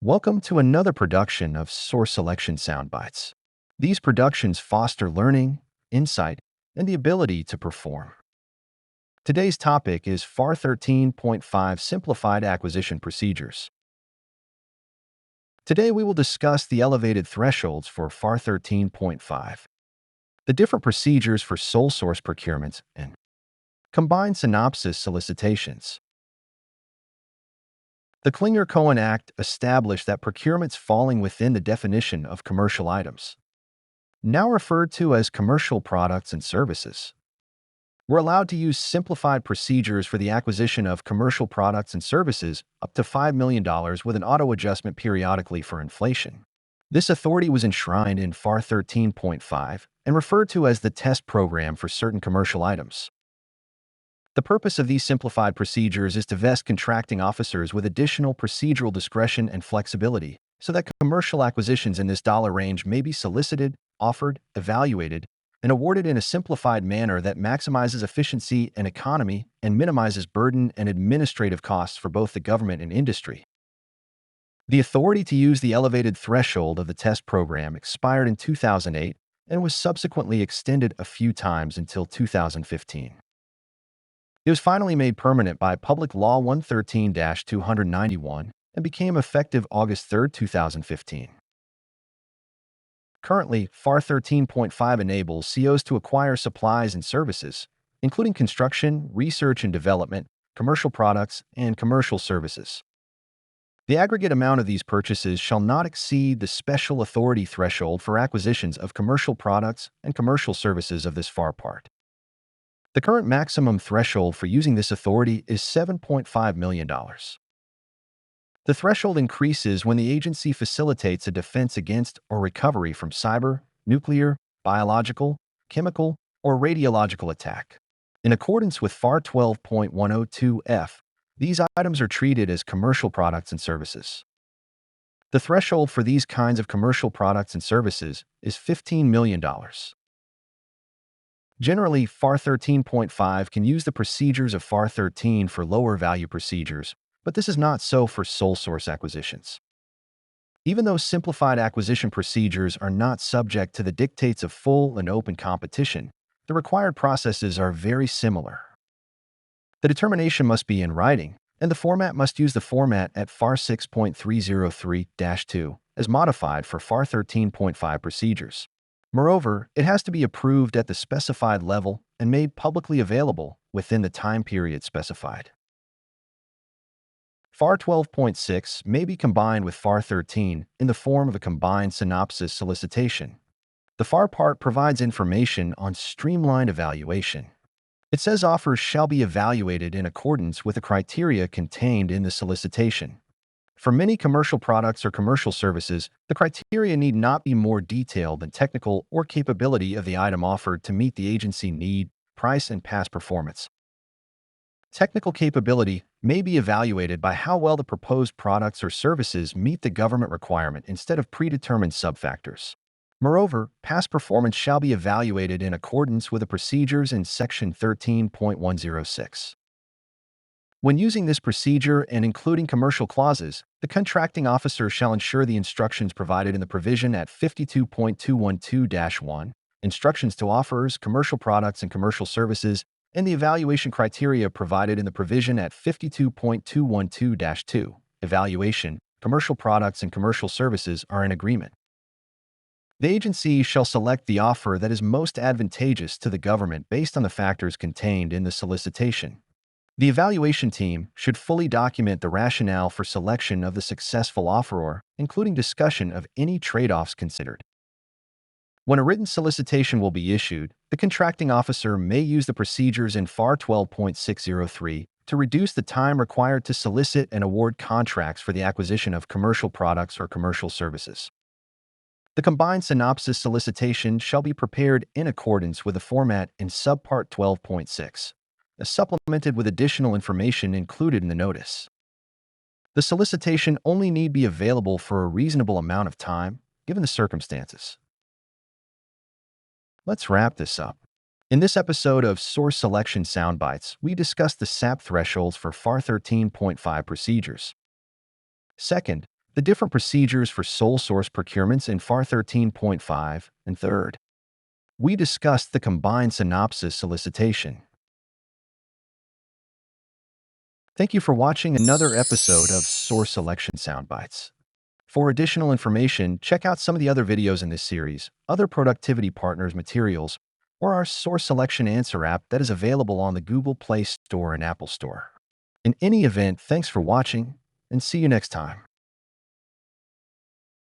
Welcome to another production of Source Selection Soundbites. These productions foster learning, insight, and the ability to perform. Today's topic is FAR 13.5 Simplified Acquisition Procedures. Today we will discuss the elevated thresholds for FAR 13.5, the different procedures for sole source procurements, and combined synopsis solicitations. The Klinger-Cohen Act established that procurements falling within the definition of commercial items, now referred to as commercial products and services, were allowed to use simplified procedures for the acquisition of commercial products and services up to $5 million with an auto-adjustment periodically for inflation. This authority was enshrined in FAR 13.5 and referred to as the test program for certain commercial items. The purpose of these simplified procedures is to vest contracting officers with additional procedural discretion and flexibility so that commercial acquisitions in this dollar range may be solicited, offered, evaluated, and awarded in a simplified manner that maximizes efficiency and economy and minimizes burden and administrative costs for both the government and industry. The authority to use the elevated threshold of the test program expired in 2008 and was subsequently extended a few times until 2015. It was finally made permanent by Public Law 113-291 and became effective August 3, 2015. Currently, FAR 13.5 enables COs to acquire supplies and services, including construction, research and development, commercial products, and commercial services. The aggregate amount of these purchases shall not exceed the special authority threshold for acquisitions of commercial products and commercial services of this FAR part. The current maximum threshold for using this authority is $7.5 million. The threshold increases when the agency facilitates a defense against or recovery from cyber, nuclear, biological, chemical, or radiological attack. In accordance with FAR 12.102F, these items are treated as commercial products and services. The threshold for these kinds of commercial products and services is $15 million. Generally, FAR 13.5 can use the procedures of FAR 13 for lower value procedures, but this is not so for sole source acquisitions. Even though simplified acquisition procedures are not subject to the dictates of full and open competition, the required processes are very similar. The determination must be in writing, and the format must use the format at FAR 6.303-2 as modified for FAR 13.5 procedures. Moreover, it has to be approved at the specified level and made publicly available within the time period specified. FAR 12.6 may be combined with FAR 13 in the form of a combined synopsis solicitation. The FAR part provides information on streamlined evaluation. It says offers shall be evaluated in accordance with the criteria contained in the solicitation. For many commercial products or commercial services, the criteria need not be more detailed than technical or capability of the item offered to meet the agency need, price, and past performance. Technical capability may be evaluated by how well the proposed products or services meet the government requirement instead of predetermined subfactors. Moreover, past performance shall be evaluated in accordance with the procedures in Section 13.106. When using this procedure and including commercial clauses, the contracting officer shall ensure the instructions provided in the provision at 52.212-1, instructions to offerers, commercial products and commercial services, and the evaluation criteria provided in the provision at 52.212-2, evaluation, commercial products and commercial services are in agreement. The agency shall select the offer that is most advantageous to the government based on the factors contained in the solicitation. The evaluation team should fully document the rationale for selection of the successful offeror, including discussion of any trade-offs considered. When a written solicitation will be issued, the contracting officer may use the procedures in FAR 12.603 to reduce the time required to solicit and award contracts for the acquisition of commercial products or commercial services. The combined synopsis solicitation shall be prepared in accordance with the format in Subpart 12.6. Supplemented with additional information included in the notice. The solicitation only need be available for a reasonable amount of time, given the circumstances. Let's wrap this up. In this episode of Source Selection Soundbites, we discussed the SAP thresholds for FAR 13.5 procedures. Second, the different procedures for sole source procurements in FAR 13.5, and third, we discussed the combined synopsis solicitation. Thank you for watching another episode of Source Selection Soundbites. For additional information, check out some of the other videos in this series, other Productivity Partners materials, or our Source Selection Answer app that is available on the Google Play Store and Apple Store. In any event, thanks for watching, and see you next time.